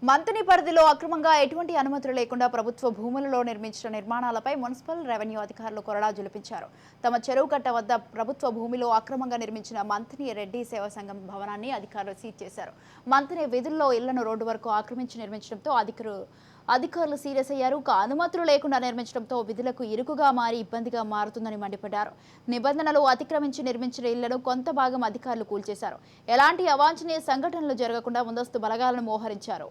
మంతని పరిధిలో అక్రమంగా ఎటువంటి అనుమతులు లేకుండా ప్రభుత్వ భూములలో నిర్మించిన నిర్మాణాలపై మున్సిపల్ రెవెన్యూ అధికారులు కొరడా జులిపించారు. తమ చెరువు కట్ట వద్ద ప్రభుత్వ భూమిలో అక్రమంగా నిర్మించిన మంతని రెడ్డి సేవా సంఘం భవనాన్ని అధికారులు సీజ్ చేశారు. మంతని విధుల్లో ఇళ్లను రోడ్డు వరకు ఆక్రమించి నిర్మించడంతో అధికారులు సీరియస్ అయ్యారు. అనుమతులు లేకుండా నిర్మించడంతో విధులకు ఇరుకుగా మారి ఇబ్బందిగా మారుతుందని మండిపడ్డారు. నిబంధనలు అతిక్రమించి నిర్మించిన ఇళ్లను కొంత భాగం అధికారులు కూల్చేశారు. ఎలాంటి అవాంఛనీయ సంఘటనలు జరగకుండా ముందస్తు బలగాలను మోహరించారు.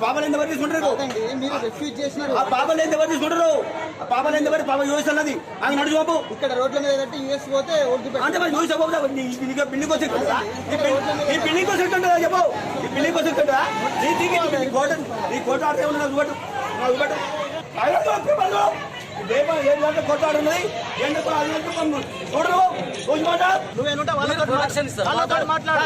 పాపలు ఎంతవరకు తీసుకుంటారు? పాపలు ఎంతవరకు తీసుకుంటారు? పాపలు ఎంతవరకు పాప యూఎస్ అన్నది ఆమె నడుచు బాబు. ఇక్కడ రోడ్ల మీద కట్టి యూఎస్ పోతే అంటే మరి యూఎస్ బిల్డింగ్ కోసం ఈ బిల్డింగ్ కోసం ఉంటుందా చెప్పు? ఈ బిల్డింగ్ కోసం ఉంటుందా? నీ కోట ఆడితే ఉన్నది కొట్టాడు ఉన్నది. నువ్వేనుంటే వాళ్ళతో మాట్లాడు.